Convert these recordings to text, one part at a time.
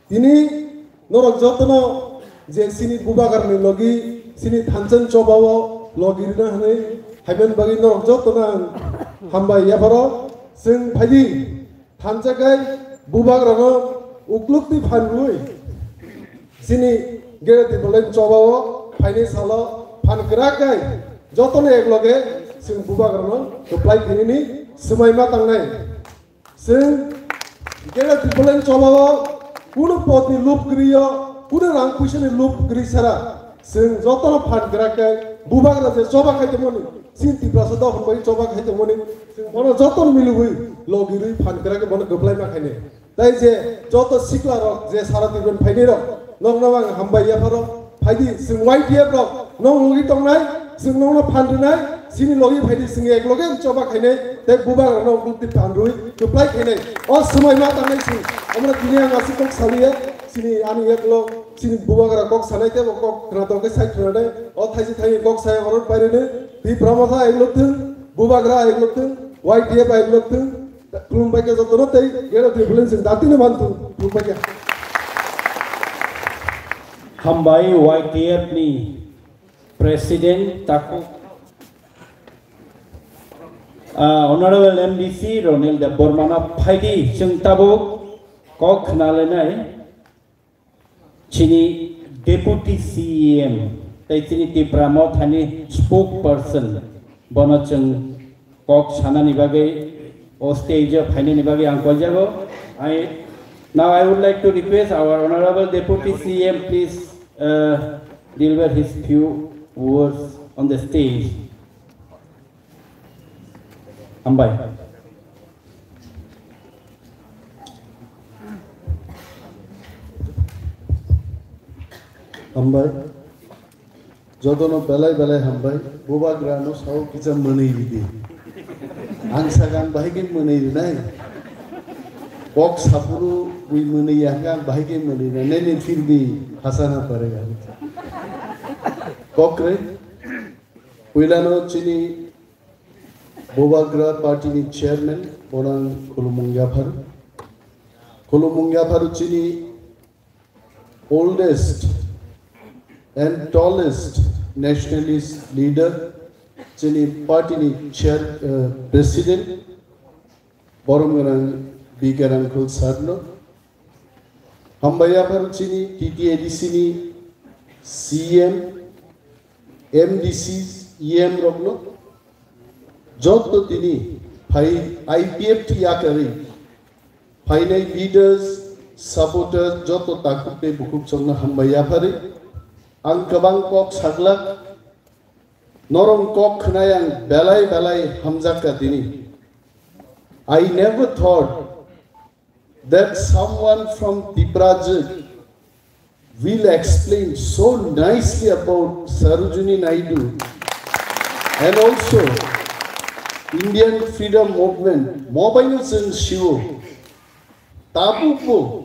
তিনি নরক যত্ন যে সিনি বুবাগারনি লগি সিনি থানচন চবাও লগিরনা হনে হাইবেন বাগি নরক যত্ন হামবাই ইয়াফারো जों फायदि थानजागाय बुबाग्रानो उक्लुक्ति फानरुय सिनि गेरेति बलेन चबाओ फाइने सालो फानग्रागाय जतने एकलगे जों बुबाग्रानो सप्लाय फिनिनि समायमा थांनाय जों गेरेति बलेन चबाओ कुनु पदनि लुपग्रियो कुनु रां फैसानि लुपग्रि सारा जों जतने फानग्रागाय बुबाग्रा जे चबा खायदोंमोन सिंति प्रासो दफन बाय चबा खायदोंमोन जों बनो जतन मिलुबै लगिरै फानग्रागे बनो गोप्लाय माखायने ताई जे जत सिक्ला रक जे सारा दिबन फायने रक नंग नंग आं हामबाय याफारो फायदि जों वाइटिएफ रक नंग लगि तंनाय जों नंग फानदोनाय सिनि लगि फायदि जों एक लगे चबा खायने ते बुबाग्रा न गुति फानरुय गोप्लाय खायने अ समय मा तांनाय सिं हमरा दिने आं आसि कक सालिया सिनि आनि एकलो सिनि बुबाग्रा कक सानायते कक रातके साइड थनानै अ थाइसे थाइ कक साय हरन पाइरेने Tipra Motha egloktun, bubagra egloktun, YTF egloktun, klumbake jotno tei gero tribulence datine bantu klumbake. Hambai YTF ni President taku Honorable MDC Ronil de Bormana Paidi Chung Tabu Kok Nalenai Chini Deputy CEM Taitini Tipra Motha ni spokesperson Bonachung Kok Sanani Bage or stage of Hanini Bage Ankojago. Now I would like to request our Honorable Deputy CM please deliver his few words on the stage. Ambai. Ambai. Jodono belai belai hambai, bubagrano sau kita menei di. Angsagan bahagian menei nai. Kok sapuru wi menei yang bahagian menei nai. Nene firbi hasana parega. Kok re? Wilano chini bubagra party ni chairman orang Kolomungya Pharu chini oldest and tallest nationalist leader, chini party ni chair president, Boromgarang Bigarang Kul Sarno, Hambaya Pharu chini TTADC ni CM, MDCs, EM Rogno, Joto tini Pai IPF Yakari, Painai leaders, supporters, Joto Takupe Bukuk Songna Hambaya Pharu. Ang kabang kok saglak norong kok khnayang belai hamzaka dini. I never thought that someone from Tipra will explain so nicely about Sarojini Naidu and also Indian freedom movement. Mobile and Shivo Tapupo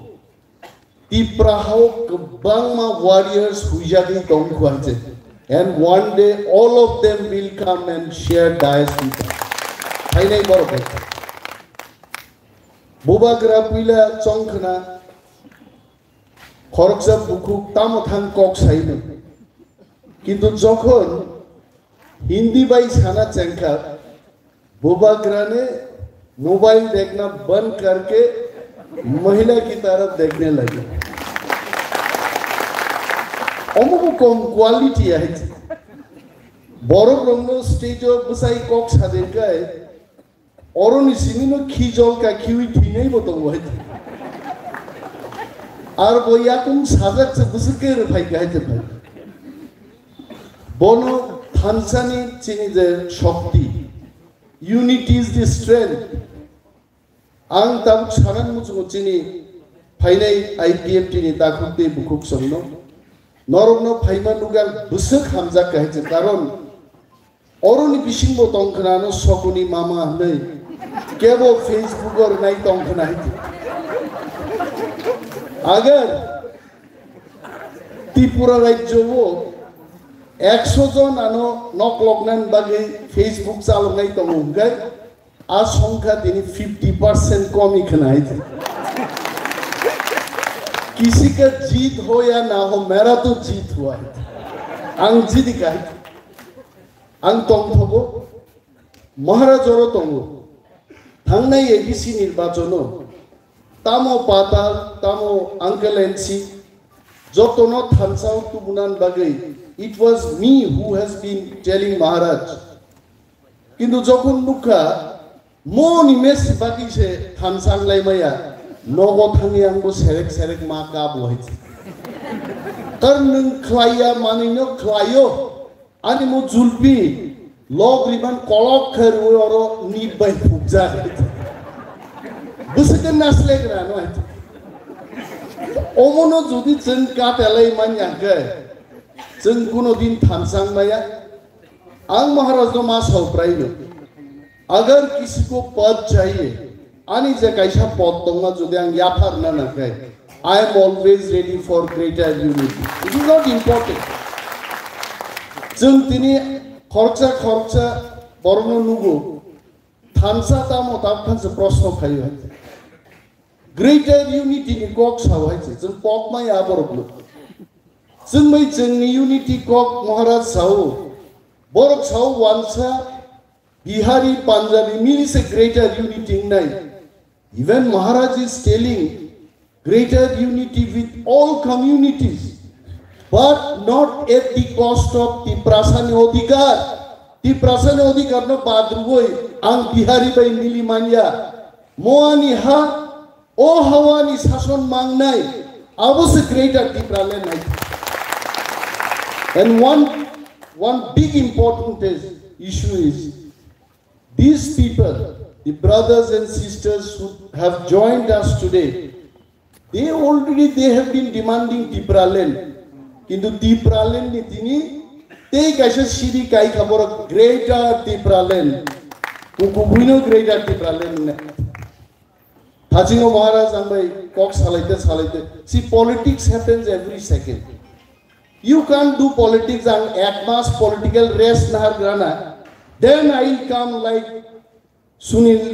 Tipra how Bangma warriors who jagi tongkwanje, and one day all of them will come and share dice with us. Hainai borok. Bubagra pila chongkhna khoroksa bukuk tamothang kok saine. Kintu jokhon Hindi bai sana chengkha Bubagra ne mobile देखना बंद करके महिला की तरफ देखने लगी. Omo kom quality है. Borok rongno stage of besai kok saden kai. Oron isimino khijol ka khiwi thinei botong wahit. Ar boyakum sajak se busuker bhai gaite bhai. Bono Thansa ni chini je shakti. Unity is the strength. Ang tabuk sanan muchungo chini phainai IPF tini takukte bukuk somno. Norogno phaima nugal busuk hamza kahche karon oroni bisingbo tongkhnano sokuni mama nei kebo Facebook or nai tongkhna hiti agar Tipura rajyo 100 jon ano nok lognan bage Facebook chalonai tongai a সংখ্যা তিনি 50% কমই খানা হইছে किसी का जीत हो या ना हो मेरा तो जीत हुआ है आं जीत का आं तंगथगो महाराजरो तंगो थांनाय एबिसि निर्वाचनो तामो पाताल तामो आंकेल एनसी जतनो थानसाव तुबुनान बागै it was me who has been telling Maharaj किन्तु जखन नुखा मनि मेस बाकी से थानसांलाय माया नगो थांनि आंबो सेरेक सेरेक मा का बहायसै तर नों ख्लाया मानिनो ख्लायो आनि मो जुलपि लग्रिमान कलक खरवरो निबाय फुकजा बुसके नासलेग्रा न अमनो जुदि जों काटेलाय मानयाखै जों कुनो दिन थानसांनाया आं महाराज मा सावप्रायनो अगर किसी को पद चाहिए आनी जे कैसा पद दंगा जुदि आं याफारना नाखै I am always ready for greater unity. It is not important. जों तिनी खर्चा बरनो नुगो थानसा तामो ताबखानसे प्रश्न खायो ग्रेटर यूनिटी नि कक सावहायसे जों कक मा याबरबलो जों मै जोंनि यूनिटी कक महाराज साव बरक साव वानसा बिहारी पंजाबी मिलिसे ग्रेटर यूनिटी नाय even Maharaj is telling greater unity with all communities but not at the cost of Tiprasani odhikar Tiprasani odhikar no badrugoi ang bihari bai mili manya moani ha o hawani sason mangnai abose greater Tipralen nai and one big important issue is these people the brothers and sisters who have joined us today they have been demanding Tipralen কিন্তু Tipralen ni tini tei kaisa siri kai khabor greater Tipralen kukubuino greater Tipralen ne Hajingo Maharaj ambai kok salaite see politics happens every second you can't do politics and ek mas political race nahar grana then I will come like Sunil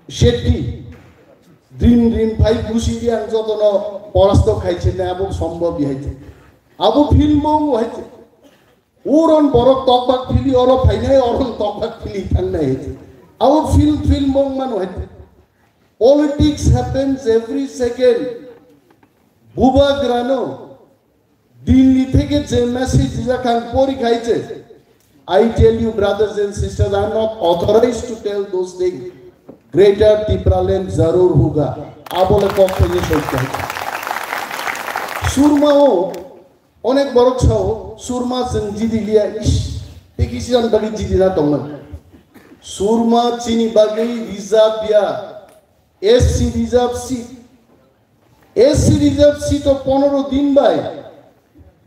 Shetty dream 5 खुशी दिया जतनो परास्त खाइছে না আবু সম্ভব হইছে আবু ফিল্মও হইছে ওরন বড় তকবাক ফিলি অর ফাইনাই অরন তকবাক ফিলি থান্না হইছে আবু ফিল্মও মান হইছে পলিটিক্স হ্যাপেন্স এভরি সেকেন্ড বুবা গ্রানো দিল্লি থেকে যে মেসেজ যখন পরি খাইছে I tell you brothers and sisters I am not authorized to tell those things greater Tipralen zarur hoga abole পক্ষে যে সত্য সুরমাও অনেক বড় ছাও সুরমা জিদি লিয়া ইস দেখিছিলাম বাকি জিদি না তখন সুরমা চিনি বাগি রিজার্ভ দিয়া এসসি রিজার্ভ সি তো 15 দিন বাই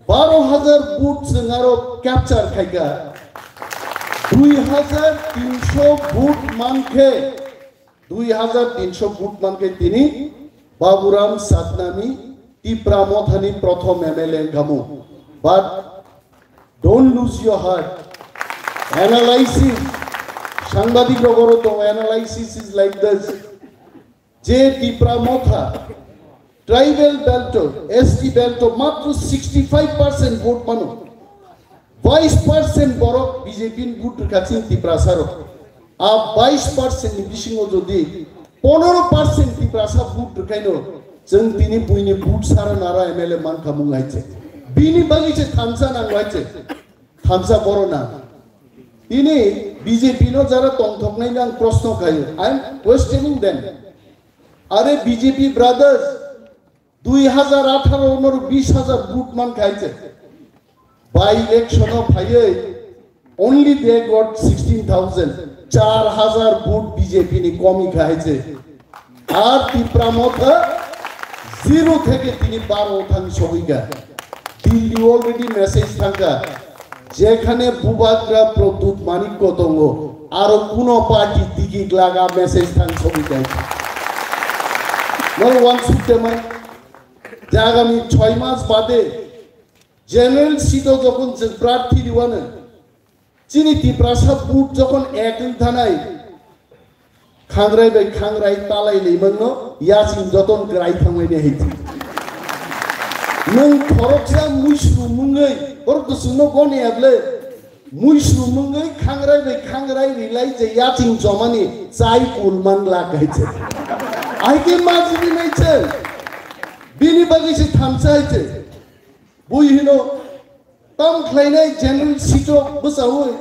12,000 বুট সঙ্গারো ক্যাপচার খাইকা 2,300 বুট মানকে 2,300 বুট মানকে তিনি বাবুরাম সাতনামি টিপ্রা মথানি প্রথম এমএলএ গামু but don't lose your heart analysis সাংবাদিক রগরত অ্যানালাইসিস ইজ লাইক দিস যে টিপ্রা মথা ট্রাইবাল বেল্ট এসটি বেল্ট মাত্র 65% ভোট মানো 22% বড় বিজেপি ভোট কাছে টিপ্রাসার আর 22% বিশিঙ্গ যদি 15% টিপ্রাসা ভোট কাইনো जों बिनि बुइनि भुट सारा नारा एमएलए मान खामुंगाइছে बिनि बागिছে थानसा नांगाइছে थानसा बरना बिनि बीजेपी नो जरा तंथकनाय आं प्रश्न खायो आई एम क्वेश्चनिंग देम अरे बीजेपी ब्रादर्स 2018 नर 20,000 भुट मान खाइছে बाय इलेक्शन फाइए ओनली दे गॉट 16,000 4,000 भुट बीजेपी नि कमी खाइছে আর টিপ্রা মথা জিরো থেকে তিনি 12% দিল্লি অলরেডি মেসেজ থাকা যেখানে বুবাগ্রা প্রদ্যুৎ মানিক্য তঙ্গ আর কোন পার্টি দিকে লাগা মেসেজ থান ছবিটা নল ওয়ান সুটেমান যে আগামী 6 মাস বাদে জেনারেল সিট যখন প্রার্থী দিওয়ানে চিনি টিপ্রাসা বুট যখন এক থানায় খাংরাই বাই খাংরাই তালাই লেইমন ইয়াসিন যতন গ্রাই খাংলাইনে হইছে nung khoroksa muisru mungai bordo suno goni able muisru mungai khangrai rilai je yating jomani chai kulman la kaiche aike majini nai che bini bagi se thamsa che buihino tam khlainai general sito busahu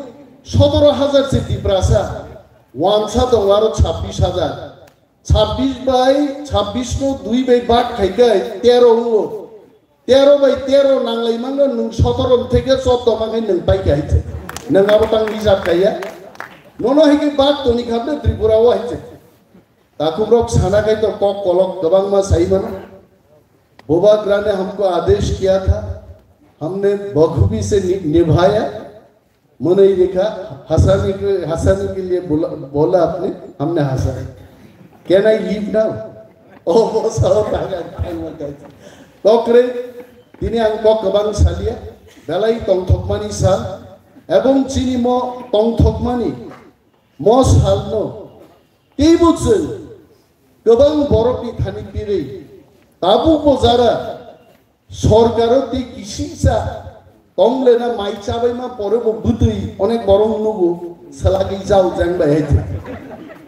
17000 se Tiprasa wansa dongaro 26000 26 by 26 no 2 by 8 khaikai 13 hungo 13 by 13 nanglai mangno nung 17 theke 14 mangai nung pai kaiche nung abo tang hisab kaya nono hike bak toni khabne Tripura wa haiche takumrok sana kai to kok kolok gabang ma sahi mana बोबाग्रा ने हमको आदेश किया था हमने बखूबी से निभाया मैंने ही देखा हंसाने के लिए बोला आपने हमने हंसा can I leave now oh salah kokre tini ang kok kabang salia dalai tong thokmani sal ebong chini mo tong thokmani mo sal no tibutsen kabang borokni thani pire tabu po jara সরকারও তে কৃষিসা কমলে না মাই চাবাই মা পরে বুতুই অনেক বরং নুগু সালাগি যাও জাংবা হেতে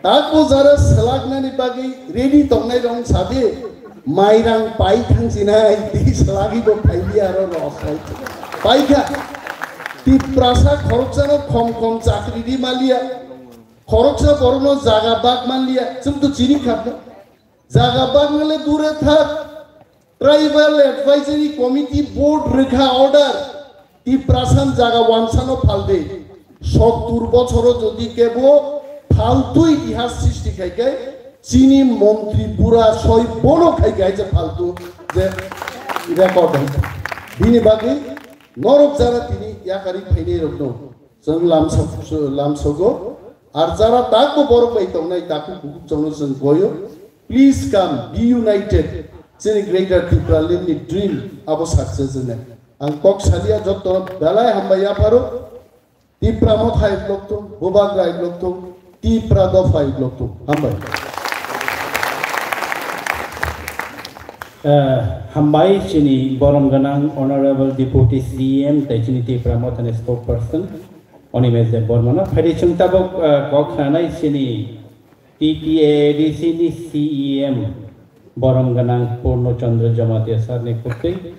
তাকো যারা সালাগনানি বাগি রেডি তংনাই রং সাবে মাইরাং পাই থাংছিনাই দি সালাগি বো ফাইলি আর রস হইছে পাইখা টিপ্রাসা খরচনা কম চাকরি দি মালিয়া খরচা বরনো জায়গা বাগ মালিয়া তুমি তো চিনি খাবে জায়গা বাগ গেলে দূরে থাক Tribal Advisory Committee Board Rekha Order Tiprasan Jaga Wansano Falde 70 বছরও যদি কেবো ফালতু ইতিহাস সৃষ্টি খাইকাই চিনি মন্ত্রী পুরা সই বড় খাইকাই যে ফালতু যে রেকর্ড হইছে বিনি বাকি নরক যারা তিনি ইয়াকারি ফাইনে রকনো जों লামসগো আর যারা তাকো বড় পাইতাম নাই তাকো বুক জনো जों গयो please come be united Sini greater Tipra limni dream abo success ne ang kok salia jotto belai hamba ya paro Tipra Motha iglokto Bobagra iglokto Tipra dofa iglokto hamba hambai sini borom ganang honorable deputy CM tai sini Tipra Motha ne spokesperson oni meze bormana phari chungtabok kok khanai sini TPADC ni CEM Borom ganang Purno Chandra Jamatia sar ne kutte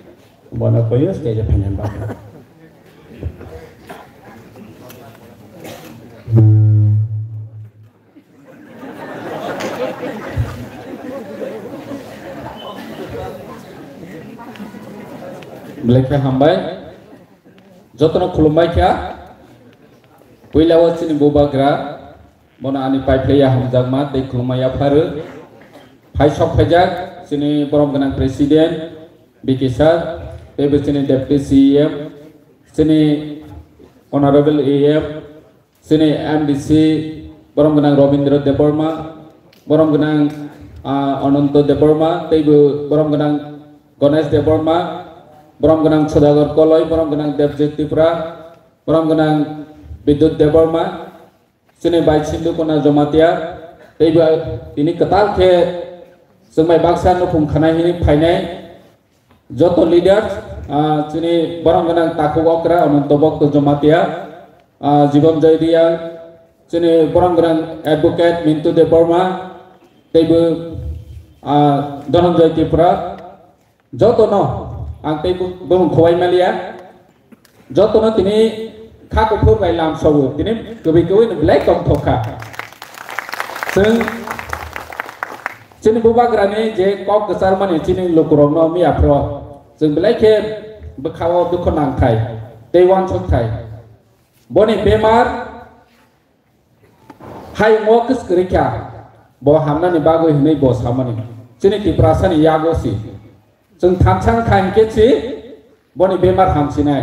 bona koyo stage phanen ba Blekha hambai jotno khulumbai kya poila wachini bobagra bona ani paipleya hamjagma dei khulumaya pharu Haishok Pajak, sini Borom Ganang Presiden, Bikisar, Tebe sini Deputy CEM, sini Honorable AM, sini MDC, Borom Ganang Robindra Deborma, Borom Ganang Ananto Deborma, Tebe Borom Ganang Ganesh Deborma, Borom Ganang Sodagar Koloi, Borom Ganang Devjit Tipra, Borom Ganang Bidut Deborma, sini Baik Sindu Kona Jomatia, Tebe ini ketal ke Sumai Baksan no pum khana hini phainai joto leaders chini borong ganang taku okra ananto bokto jomatia jibon jaidia chini borong ganang advocate Mintu Deborma teibu Dhananjay Tipra joto no ang teibu bung khowai malia joto no tini khako phur bai lam sawu tini kubi no black tong thokha sing Sini bubagrani je kok kesar mani sini lukurongno mi apro जों बेलायखे बोखाव दुखनांथाय दैवान सोंथाय बनि बेमार हाय मकस गरिखा बो हामनानि बागै हनै बो सामनि जोंनि तिप्रासानि यागोसि जों थांसां खांकेसि बनि बेमार हामसिनाय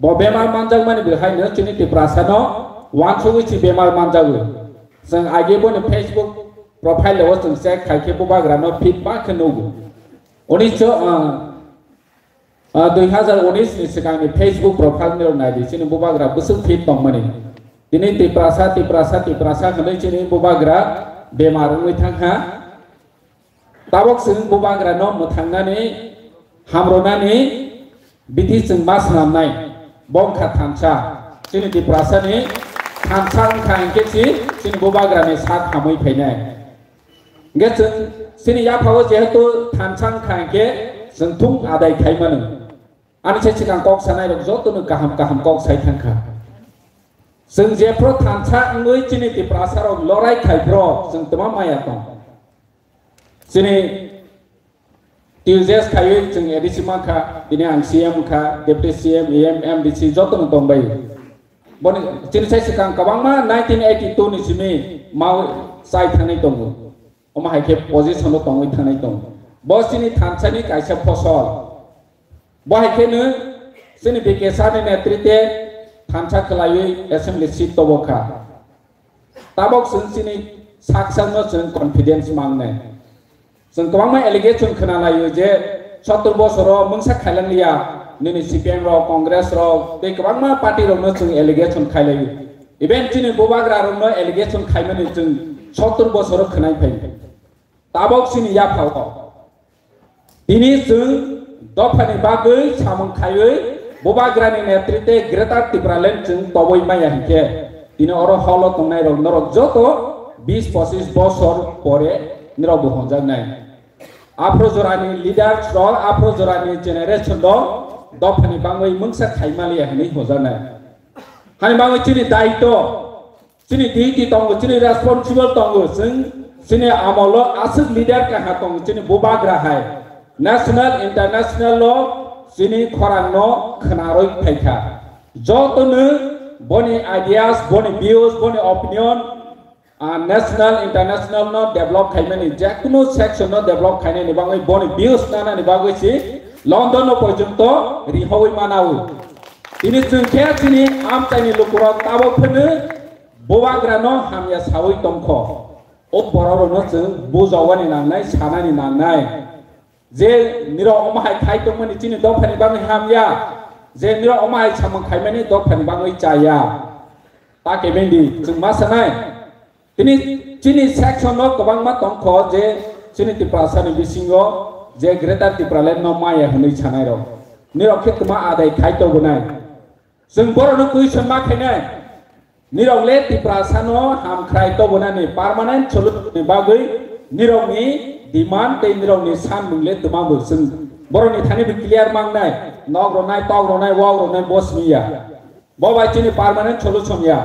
बो बेमार मानजाग मानि बेहायनो जोंनि तिप्रासानो वानसोगोसि बेमार मानजागो जों आगे बनि फेसबुक प्रोफाइल लेवो जों चेक खायखे बाग्रानो फीडबैक होनोगो 2019 नि सिगांनि फेसबुक प्रोफाइल नायदि जोंनि बाग्रा बोसोर फीड दंमोन दिनै तिप्रासा होनै जोंनि बाग्रा बेमार थांहा ताबक जों बाग्रानो मोथांनानै hamronani bithi jeng mas namnai bongkha Thansa sini Tipra ni Thansa khangke sini bobagrani sak hamui phainai nge jeng sini ya phawo jehetu Thansa khangke jeng thung adai khaimanu ani se sikang kok sanai rok jotono kaham kok sai thangkha jeng jepro Thansa ngui sini Tipra rok lorai khaibro jeng tama maya tong sini Tuesdays kayu jeng edisi maka ini ang CM ka Deputy CM MDC jotono tongbai boni sini sai sikang kabang ma 1982 ni sini mau sai thanai tongo oma haike position lo tongoi thanai tong bo sini Thansa ni kaisa phosol bo haike ne sini bikesa ni netrite Thansa kelayu assembly seat toboka tabok sini saksang no jeng confidence mangne jeng kabang ma allegation khnalayo je 70 bosoro mungsa khailangliya nini CPM ro Congress ro te kabang ma party ro no jeng allegation khailayo event sini bobagra ro no allegation khaimani jeng 70 bosoro khnai phai tabok sini ya phau ini jeng dofani bagui samung khaioi bobagrani netrite Greater Tipra Land jeng toboi maya hike ini oro holo tongnai ro norok joto 20-25 bosor pore niro bohonjak nai Afrojorani leaders ro Afrojorani generation ro dofani bangoi mungsa khaimali hani hojak nai hani bangoi chini daito chini duty tongo chini responsible tongo sini amolo asuk leader ka hatong chini bobagra hai national international lo sini khorang no khnaroi phaikha jotonu boni ideas boni views boni opinion national international no develop khaimani jakuno section no develop khaine ni bangoi boni views nana ni bagoi si London no porjonto rihoi manau ini jengkhe sini am tani lokura tabo phene bobagra no hamya sawoi tongkho o bororo no jeng bujawani nangnai sanani nangnai je niro omahai khai tongmani chini dofani bangai hamya je niro omahai samang khaimani dofani bangai chaya ta kebendi jeng masanai ini chini section no kabang ma tongkho je chini Tipra ni bisingo je Greater Tipra Land no maya hni chanai ro niro khitma adai khai to gunai jeng boro no question ma khainai niro le Tipra no ham khai to gunani permanent solution ni bagui niro ni demand te niro ni san mungle tuma bu jeng boro ni thani bi clear mangnai nog ro nai tog ro nai wog ro nai bos miya bo bai chini permanent solution ya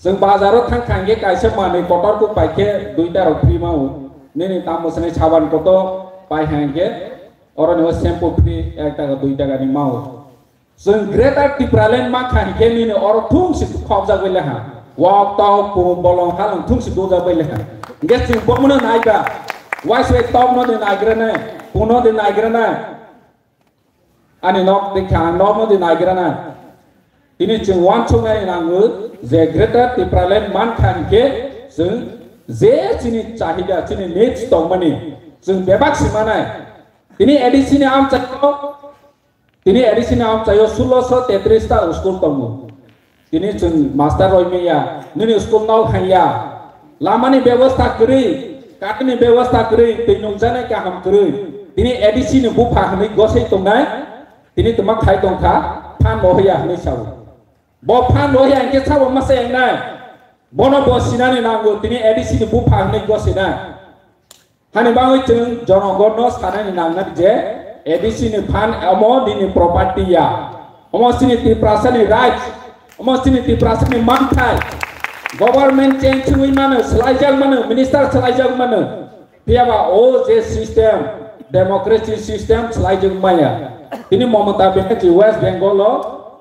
jeng bazaro thang khangge kaisa mane kotor ko paike duita ro free mau nini tamosane chaban koto pai hangge oro ne shampoo free ekta ga duita ga ni mau jeng Greater Tipra Land ma khangge nini oro thung si khobja gele ha wak taw pu bolong halang thung si doja gele ha nge jeng bomno naiga why say top no de naigrana puno de naigrana ani nok de khan nok no de naigrana ini jeng wan chungai nangu je Greater Tipra Land man khangge jeng je chini chahida chini needs tongmani jeng bebak simanai ini edisi ni am chayo ini edisi ni am chayo 1633 ta school tongu ini jeng master roimeya nini school nau khaya lamani ব্যবস্থা kri katni ব্যবস্থা kri tinung jane ka ham kri ini edisi ni bu pha hni gosei tongnai ini tuma khai tongkha phan mohya hni sau bo phan mohya ke sawo mase nai bono bo sinani nango tini edisi ni bu pha hni gosina hani bangoi jeng jonogon no sanani nangna je edisi ni phan amo dini property ya amo sini Tipra ni rights amo sini Tipra ni manthai government change hui mano selajak mano minister selajak mano piaba o je system democracy system selajak maya ini Motha di West Bengal lo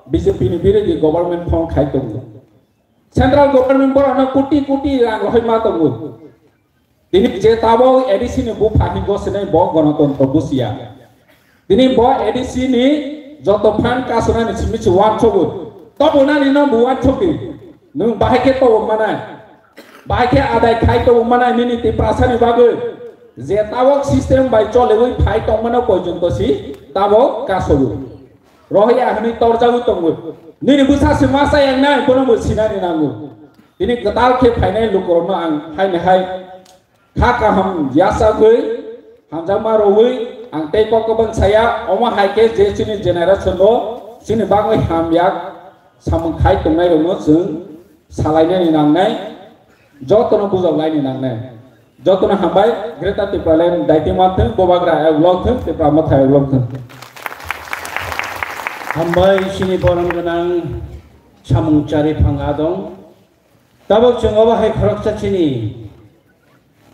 BJP ni bire di government phone khai tongu central government bor na kuti rang loi ma tongu ini je tabo edisi ni bu phani gosne bo ganatantra busia ini bo edisi ni joto phan kasuna ni simi wan chogu to bona ni no buwan chogi nung bahake to mana bahake adai khai to mana ni Tipra ni bagu je tawok system bai chole oi phai to mana porjonto si tabo kasogu rohya hni torjagu tongu nini busa semasa yang nai kono mu sinani nangu ini ketal ke phainai lukoro no ang hai ne hai kha ka ham yasa gui ham jama ro wi ang teko ko bang saya oma haike je sini generation lo sini bangai hamyak samung khai tungai rono jeng salainai ni nangnai jotono bujawlai ni nangnai jotono hambai Greater Tipra Land daiti matheng bobagra eglok theng Tipra Motha eglok theng hambai sini borang ganang samung cari pangadong tabok jengoba hai khoroksa sini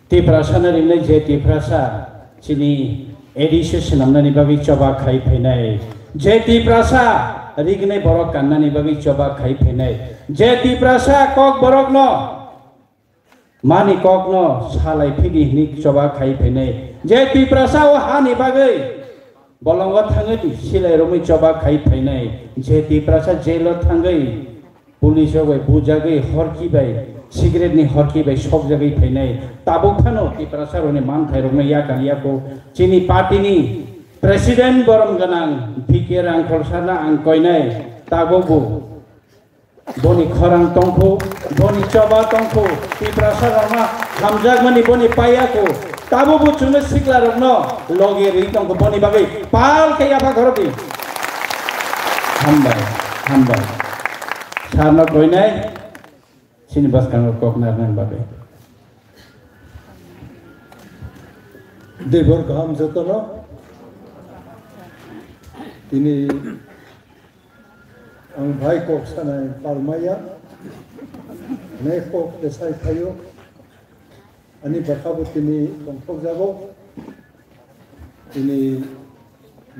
Tipra sana rimnai je Tipra sa sini edisi senamnani bagi coba khai phainai je Tipra sa rignai borok kannani bagi coba khai phainai je Tipra sa kok borok no mani kok no salai phidi ni coba khai phainai je Tipra sa o hani bagai bolongo thangai silai romai coba khai phainai je Tipra sa jelo thangai police बै बुजागै हरकी बै cigarette नि हरकी बै सब जगै फैनाय ताबुक थानो Tipra सारनि मान थाइरंनो या गालियाको चिनी पार्टी नि प्रेसिडेंट बरम गनां भिके रां खरसाना आं कयनाय ताबुबु बनि खरां तंखौ बनि चबा तंखौ Tipra सारमा हामजाग मनि बनि पायाको ताबुबु चुमे सिगला रंनो लगे रि तंखौ बनि बागै पाल के याफा घरबि हामबाय Sarna koinai sini bas kang koknar nan babe Devor gam jotono tini ang bhai kok sanai palmaya ne kok desai thayo ani bakabu tini tongthok jago tini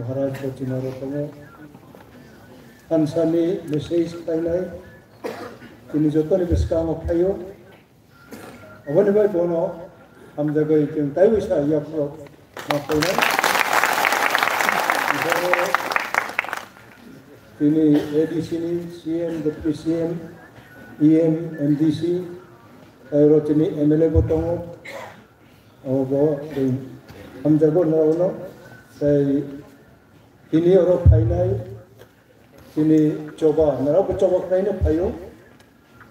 Maharaj Bachinaro tomo Thansa ni message kainai tini jotoni biskang thayo aboni bai bono am jagai ting tai wisa yakro na kainai tini ADC ni CM deputy CM EM MDC airo tini MLA botongo obo am jago na ono tai tini oro kainai Ini coba, nara coba kainnya payo,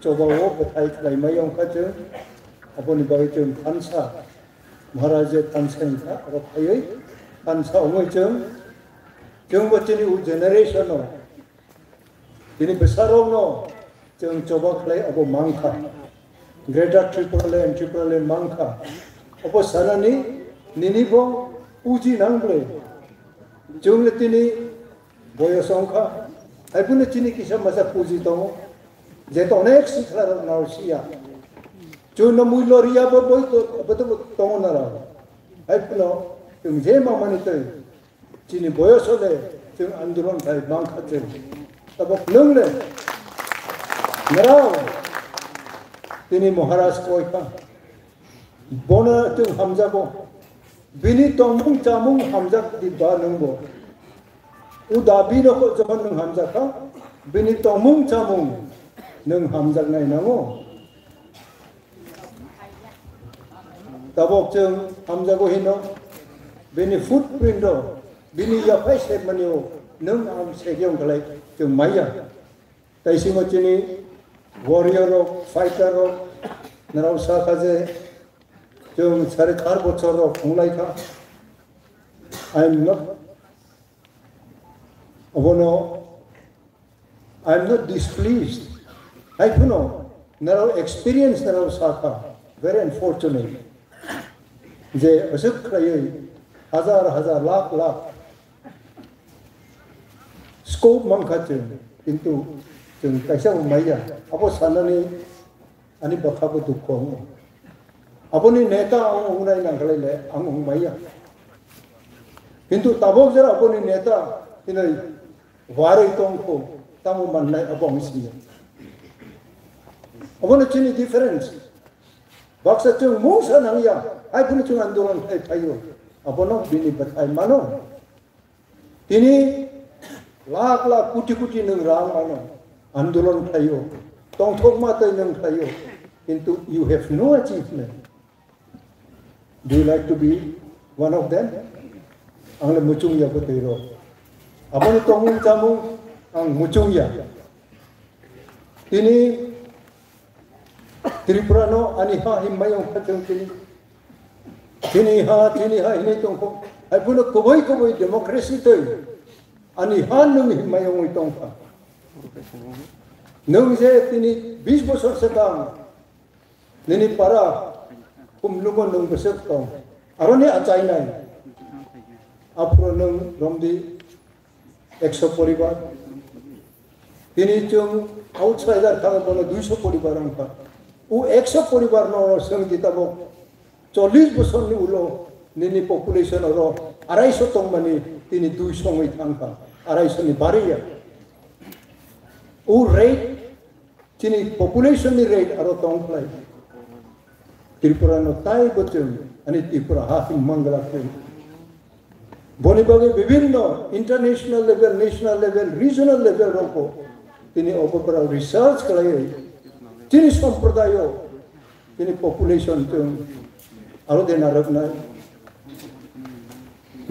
coba wo betai kai mayong kaje, apa ni bagi jem Thansa, Maharaja Thansa ini, apa payo, Thansa umai jem baca ni generation no, ini besar no, jem coba kai apa mangka, Greater Tipra Land mangka, apa sana ni bo uji nangle, jem letini boya songka. Ai pun cini kisah masa puji tomo, jadi onek sih kalau nausia, cuma mulu ria berboy tu betul tomo nara. Ai pun cuma mama ni tu, cini boya sole, cuma anduran kai bangka tu, tapi nung le, nara, ini Maharaj koi ka, bona tu hamzah bo, bini tomung camung hamzah di bawah nung bo. Udah bina kok zaman neng hamzah ka, bini tomung camung neng hamzah ngai nango. Tabok ceng hamzah ko hino, bini footprint do, bini ya pai set manio neng am segiong kalai ceng maya. Tai singo cini warrior ro, fighter ro, narau sa kaje ceng sare kar bocor ro mulai ka. I'm not displeased. I don't know. Narrow experience narrow saka. Very unfortunate. Je asuk kraye hazar lakh scope mangkhache into jeng kaisa maya. Apo sanani ani bakhabu dukho. Apo ni neta ang unai nangkalai le ang maya. Kintu tabok jara apo ni neta inai Wari tongko tamu manai abong siya. Abon cini difference. Baksa cung musa nangya. Ay pun cung anduran kay tayo. Abon bini batay mano. Tini lak kuti nang rang mano. Anduran tayo. Tongtok matay nang tayo. Into you have no achievement. Do you like to be one of them? Ang mucung ya betiro. Apa ni tomung camung ang mucung ya. Ini Tripura no aniha himmayong kacang tini ha ini tongko ai puno koboi demokrasi toi ani han nung himayong itong ka nung je tini 20 bosor sekang nini para kumlumon nung besok tong aroni acai nai apro nung romdi 100 পরিবার তিনি chung outsider thang bono 200 পরিবার angka u 100 পরিবার no seng ditabo 40 বছর ni ulo nini population oro 250 tong mani tini 200 ngoi thangka 250 ni bariya u rate tini population ni rate aro tong plai Tipra no tai bochum ani Tipra hafing mangala keng boni bagi bibinno international level national level regional level roko tini opera research kalai tini sampradayo tini population tung aro dena rakna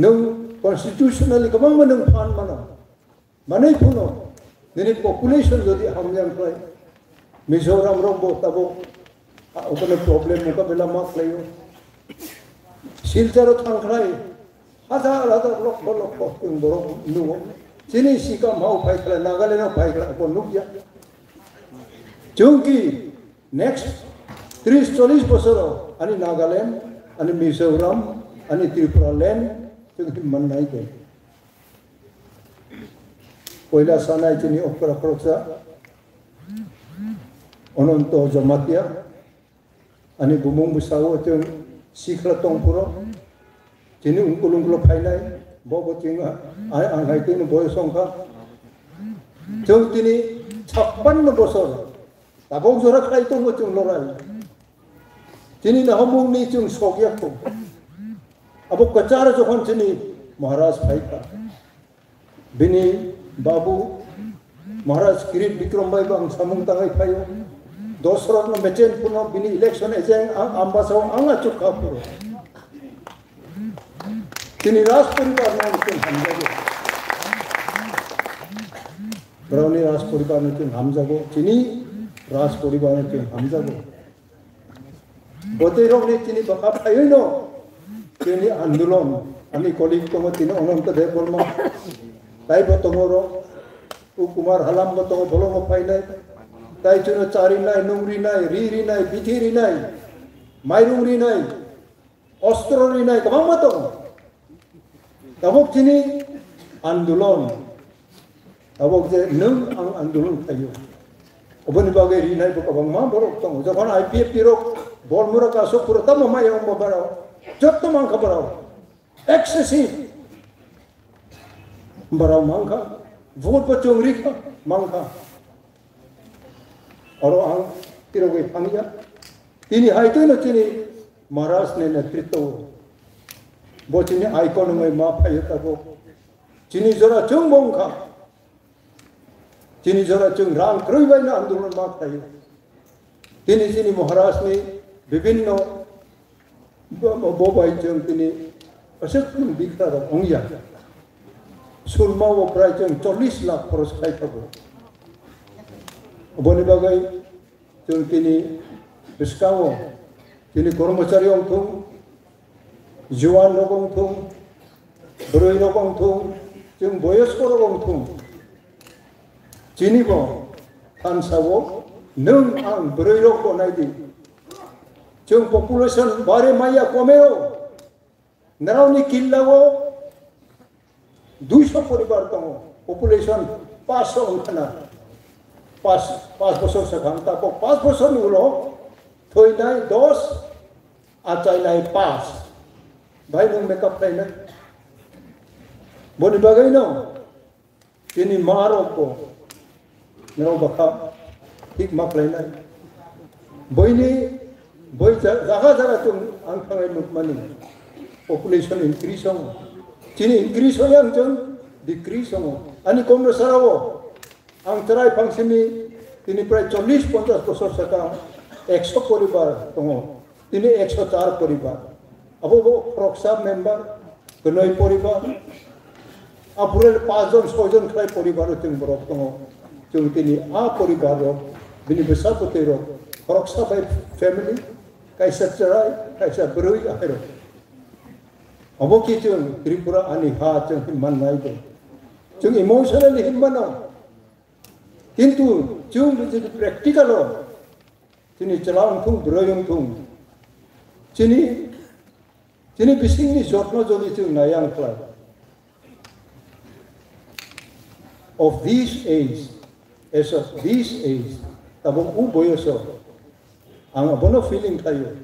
nung constitutionally kamang manung phan mana manai puno tini population jodi hamjang kai Mizoram robo tabo opera problem muka bela mak layo silcharo thangkrai Hazar lok yung borok nuo. Sini sika mau pai kala Nagaland pai kala ko nukya. Chunki next 30-40 bosor ani Nagaland, ani Mizoram, ani Tipra land chunki manai ke. Poila sanai chini opera proksa. Ononto jamatia ani bumung busawo chung sikla tongpuro. Jadi ungkul painai, bawa tinggal, angkai tu boy songka. Jom tini 56 bosor, tabok zorak kai tu macam lorai. Tini na hamung ni cung sogyak tu. Abok kacara johan tini Maharaj Paika. Bini babu Maharaj Kirit Bikram Bhai bang samung tangai payo. Dosrat na mechen puno bini election ejeng ambasaw anga cukka puro. Tini ras poribar na tung hamjago. Brownie ras poribar na tung hamjago. Tini ras poribar na tung hamjago. Bote rong ni tini baka payo no. Tini andulon. Ani kolik tongo tini onon ta de bolma. Tai botongoro. Ukumar halam botongo bolongo painai. Tai chuno chari nai, nungri nai, riri nai, bithiri nai. Mairungri nai. Ostrori nai. Kamang matong. Tabok tini andulon, tabok je nung ang andulon tayo. Obon bagay rinay po kabang maborok tong. Japan IPF tirok bol mura kaso puro tamo mayang mabaraw. Jot to mang kabaraw. Excessive. Baraw mangka. Vote pa chongri ka mangka. Oro ang tirok ay pangya. Tini hay to no tini Maharaj ne netrito. Bocini icon में माप है तबो चीनी जरा चुंग बोंगा चीनी जरा चुंग राम करोई भाई ना आंदोलन माप है चीनी महाराष्ट्र में विभिन्न बोबाई चुंग चीनी अशक्त दिखता रहा होंगिया सुरमा वो प्राय चुंग 40 लाख परस खाई तबो बोने बागाई चुंग चीनी बिस्काओ चीनी कर्मचारी ओंगथुं Juan rogong thung, beroi rogong thung, jeng boyos ko rogong thung. Cini bo, Thansa bo, nung ang beroi rog ko nai di. Jeng population bare maya komeo, naraw ni killa bo, 200 poribar tongo, population 500 angkana, 5 bosor sakang tapo 5 bosor ni ulo, thoi nai 10, acai nai 5. Baik nung makeup tayo na. Boni bagay no. Ini maro ko. Nero baka hikmak tayo na. Boy ni boy jaga tung ang pangay mani. Population increase mo. Chini increase mo yang jeng decrease mo. Ani komno sarawo. Ang taray pangsini tini pray 40-50 bosor saka 100 poribar tungo. Tini 104 poribar. Abo proksa member kenoi poribar apurel 5 John 6 John khai poribar ting borok tongo chung tini a poribar ro bini besar potero proksa by family kaisa charai kaisa berui ahero Aboki jeng Tripura ani ha jeng himman nai do. Jeng emotionally himman no. Kintu jeng jadi practical lo. Sini celang tung beroyong tung. Sini bising ni jotno jodi jeng nayang kelai. Of this age, as of this age, tabung boyoso, ang abono feeling tayo.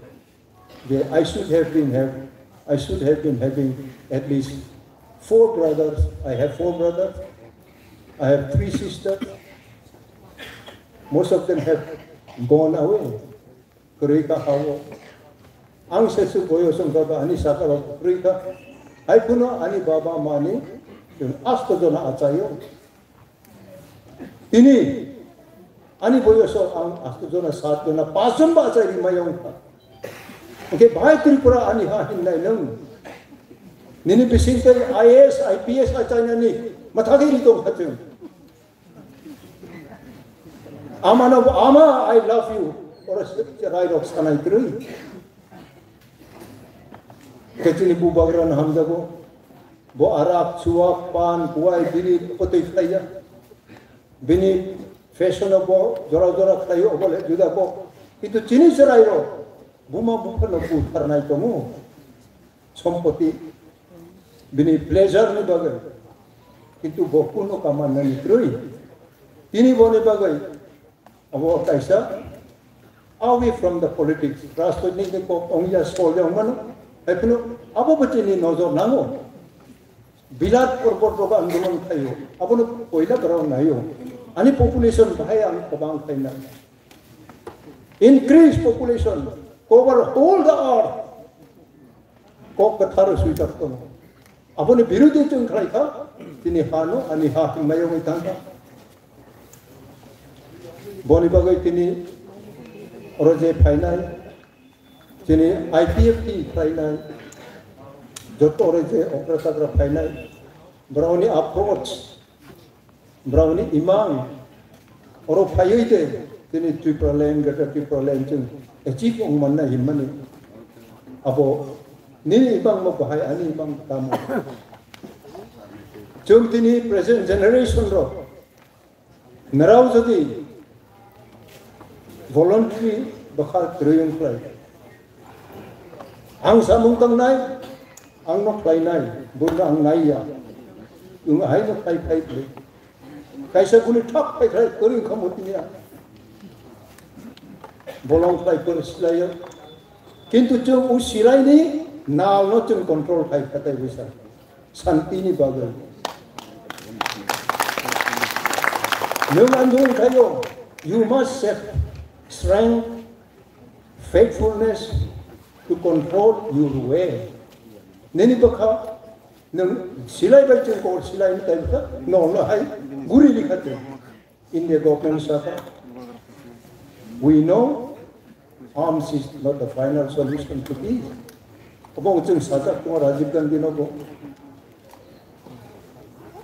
I should have been having at least 4 brothers. I have 4 brothers. I have 3 sisters. Most of them have gone away. Kurika hawo. Ang sesu boyoso baba ani sakara kurika. Ay puno ani baba mani yung asto dona atayo. Ini ani boyoso ang asto dona 7 dona 5 ba sa mayong pa. Okay, bahai Tripura ani ha hinay nang nini bising kay IAS, IPS at China ni matagi rito kating. Ama I love you. Or right of sanay kiri. Kecili bubagra na hamda ko. Bo Arab, suwak, pan, buhay, bini, putoy kaya. Bini, fashionable, jora-jora kayo, obole, juda ko. Ito chinisaray ro. Bumabukal na putar na ito mo. Sompoti. Bini pleasure ni bagay. Ito bokuno kaman na nitroy. Tini bo ni bagay. Abo kaisa. Away from the politics. Rasto ni ko ongya spolya umano. Ay puno. Abo ba chini nozor nango. Bilat korporto ka andulon kayo. Abo no poila karaw na yo. Ani population bahaya ang kabang kayo na. Increase population. Cover whole the earth. Kok katharo sweeter to. Abo ni birudi chung kray ka. Tini hano ani haking mayong itanga. Boni bagay tini Oroje Fainai, Jini IPFT Fainai, Joto Oroje Agartala Fainai, Brownie approach, Brownie Imam, Oro Fayoite, Jini Tipra Lane, Gata Tipra Lane, Achieve on Mana Himani, Abo Nini Ibang Mabahai, Ani Ibang Tamu. Jumtini present generation ro, Narawzadi. Voluntary bakal teruyung play. Ang samung tang nai, ang nok play nai, bunda ang nai ya. Yung ay nok play play. Kaisa guni tak play play teruyung kamuti niya. Bolong play per silay. Kintu chung usilay ni, now no chung control play katay bisa. Santi ni bagay. Nung andun kayo, you must set strength, faithfulness to control your way. Nini baka nang silay ba chen ko silay ni tayo ka no hay guri likhate in the government saka. We know arms is not the final solution to peace. Abang chen sajak ko Rajiv Gandhi no ko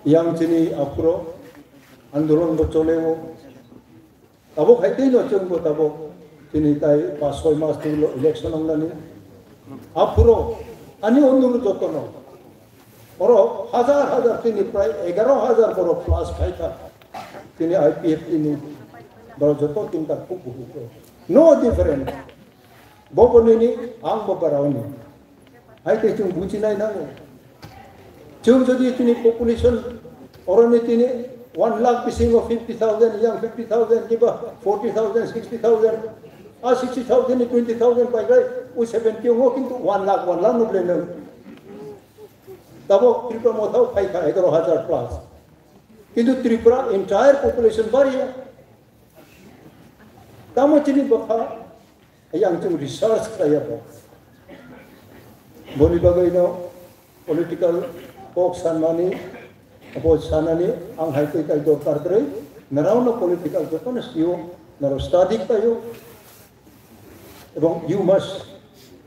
yang chini apro andolon bo cholewo. Tabo khaite no chungbo tabo tini tai pa 6 mas tilo election ang nani apuro ani onduru jotono oro hazar tini pray 11000 boro plus khaita tini IPF tini boro joto tinta kuku no different bobo nini ang babarauni haite chung buchi nai nango chung jodi tini population oroni tini 1 lakh pising of 50,000, young 50,000, give 40,000, 60,000, 60,000, 20,000 by right, 70 walking to 1 lakh no blame. Tabo Tripura Motha 5,000 plus. Kintu Tripura entire population barrier. Tamo chini baka ayang chung research kaya ba. Boni bagay no political folks and money. Apo sana ni ang haite kay doktor kare naraw na political jotones yo naraw study tayo ebong you must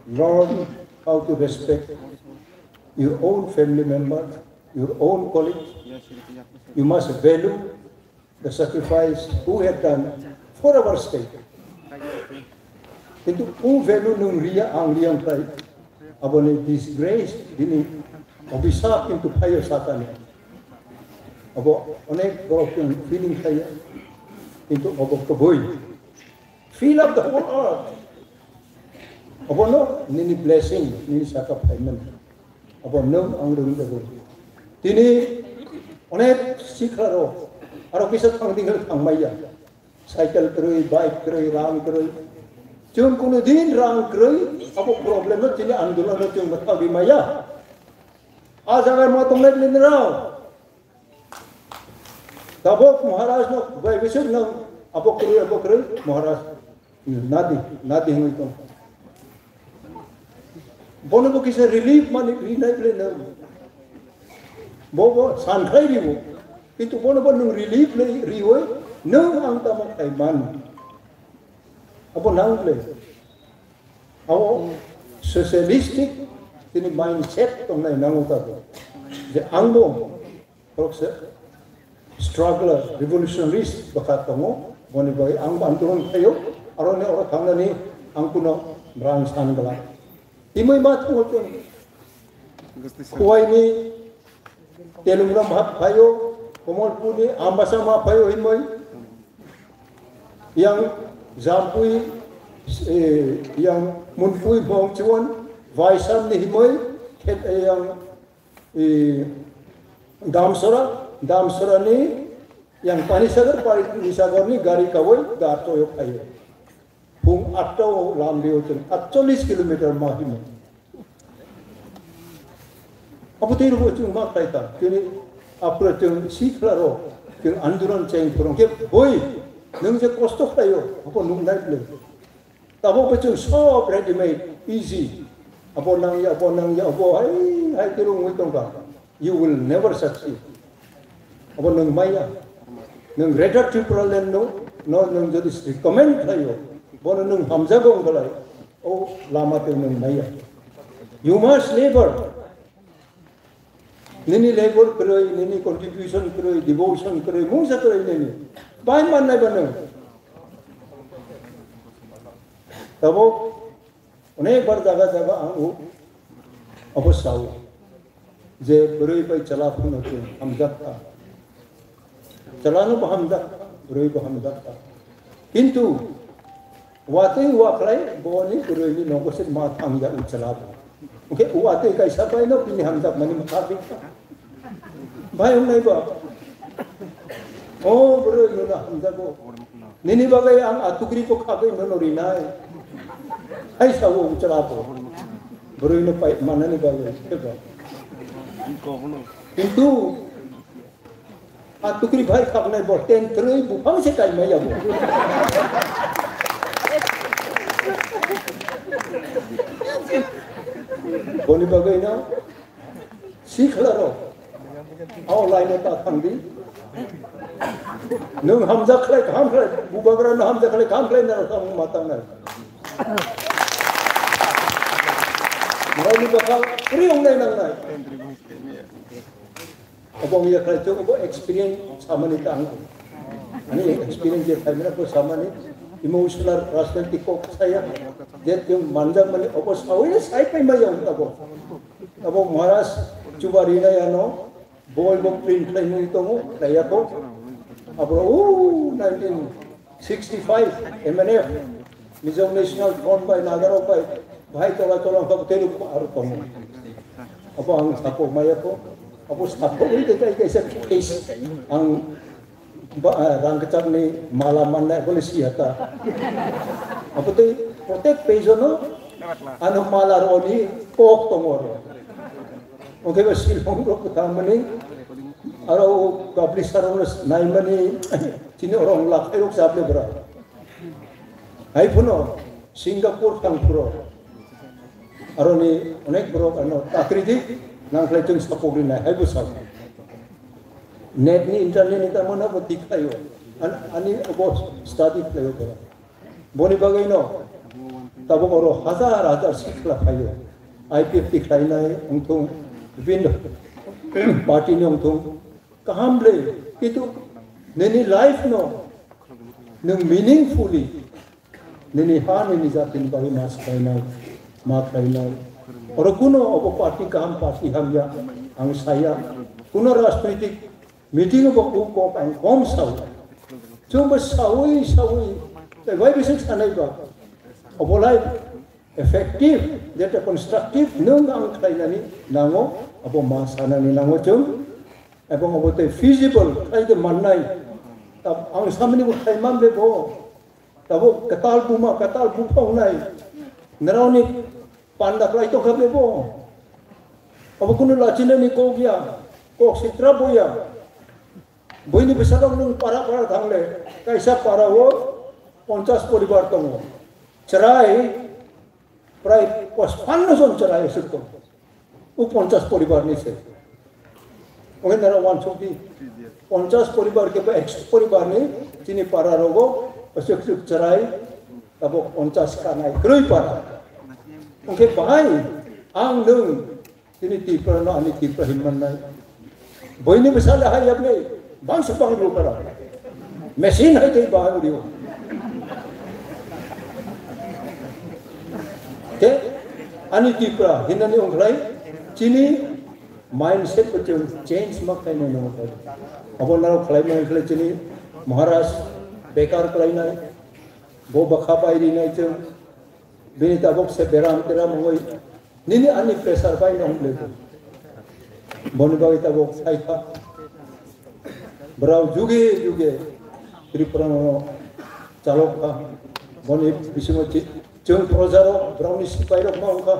learn how to respect your own family members, your own colleagues. You must value the sacrifice who have done for our state. Itu value nung ria ang riyang kay abone disgrace dini obisa কিন্তু payo satane abo onek broken feeling kaya কিন্তু obok to boy fill up the whole earth abo no nini blessing nini saka payment abo no angrung da boy dini onek sikharo aro bisa thangdingal thangmaya cycle kroi bike kroi ram kroi chung kuno din ram kroi abo problem no tini andolan no chung mata bimaya आज अगर मैं तुमने लिंद रहा हूँ तब महाराज ने भाई विशेष न अपोक्री महाराज नादी हुई तो बोने को किसे रिलीफ माने भी नहीं ले न वो सांखाई भी वो किंतु बोने रिलीफ ले रही हो न अंता मत आई मान अब नाम ले अब socialistic ini mindset tong nai nangu ta do je angbo prokse struggler revolutionist bakat tongo boni bai ang banturon kayo arone ora thangani angkuno brang san gala imoi mat ko ton kuai ni telungram bhat bhayo komolpur ni ambasa ma bhayo imoi yang jampui yang munpui bong chuan Vaisam ni himoy yang damsora ni yang panisagar panisagar ni gari kawai garto yok ayo pung atau lambi utun 48 kilometer mahim apu tiru bucu mak taita kini apro tung siklaro kini anduran ceng kurang ke boy nung je kostok tayo apu nung naik le tabo bucu so ready made easy abo nang ya abo hai tirung uitong ka you will never succeed abo nang maya nang redder tripral no nang jadi recommend tayo bono nang hamjagong galai o lama te nang maya you must labor nini labor kroi nini contribution kroi devotion kroi mungsa kroi nini bai man nai banang tabo अनेक बार जगह आऊ अवश्य जे बुराई पे चला पुन होते हम जाता चलानो हम जाता बुराई को हम जाता किंतु वाते वाकलाई बोनी बुराई नि नोको से मा थांग जा चला ओके वाते कैसा पाए नो पिनी हम जात मनी मखा बिका भाई हम नहीं बा ओ बुराई नो ना हम जागो निनी बागे आं अतुकरी को खागे नो रिनाय ai sao वो चला पो बुराई न पाई माने नहीं बागे क्या किंतु तुकरी भाई खाने बोलते हैं तेरे बुफांग से कहीं मैं याबो बोली बागे ना सीख लो आओ लाइन ता थंदी नंग हम जखले काम करे बुबागरा न हम जखले काम करे ना हम माता ना Mereka bakal kriung nai nang nai. Abang ya kerja aku experience sama ni tang. Ani experience je saya aku sama ni emotional rasional tikok saya. Dia yang manja mani aku sawi saya pun maya aku. Abang maras cuba rina ya no. Boy bok print lain itu mu saya aku. Abang 1965 MNF Mizo National Front by Nagaro by भाई चला हम तेरे और तुम अब हम सापो माया को अब सापो भी देखा कैसे केस हम रंग चढ़ने माला मानने बोले सी हता अब तो प्रत्येक पेज नो अनु माला रोनी कोक तो मोर ओके बस सिल्फों को कुछ मनी और वो कपड़ी सरोवर नाई मनी चीनी और हम लाख लोग साबले बरा हाई पुनो सिंगापुर तंगपुरो Aroni onek bro ano takritik nang klejeng sapogri na ay busag net ni internet ni tamo na botik tayo ani abo study tayo ko boni bagay no tabo oro hazar sikla tayo IPF tiklay na ungtong win party ni ungtong kahamble itu neni life no nung meaningfully neni han ni jatin bari mas kainay mat kainay Orang kuno apa parti ham ya ang saya kuno राजनीतिक meeting apa uko ang kom saw cuma sawi baik bisa sanai ba apa lai efektif data konstruktif nung ang kainani nango apa masana ni nango jung apa ngobote feasible kai de manai tab ang samni ko kai mambe bo tabo katal buma nai narauni pandak lai to kabe bo apa kuno lachina ni ko gya ko sitra boya boini besadong nung para thangle kaisa para wo 50 পরিবার tong cerai প্রায় 55 জন cerai sekto u 50 পরিবার ni se oke nara wan chokti 50 পরিবার ke ba 100 পরিবার ni chini para rogo pasuk cerai tabo 50 kanai kroi para oke bahai ang nung chini tipra no ani tipra himman nai boini besala hai apne bang sabang ro para mesin hai tei bahai udio ke ani tipra hinani onglai chini mindset ko change makai no no abo naro khlai mai khlai chini maharaj bekar khlai nai go bakha pai ri nai chung binita bok se beram ngoi nini ani pressure pai no ongle boni bagi ta bok sai tha brau juge tripura no chalok ka boni bisimo chung projaro browni sipai rok mau ka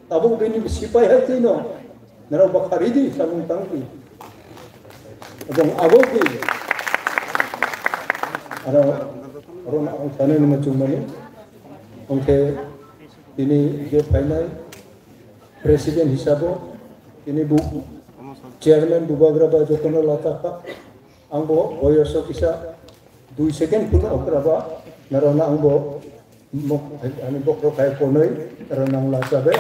tabung bini sipai hai no naro bakhari di samung tangki abang agoki aro na sana ni macumani onke ini dia final presiden hisabo ini bu chairman bubagraba jotona lataka angbo boyoso kisa 2 second pun okraba narona angbo mok ani bokro kai ponoi ranang la sabe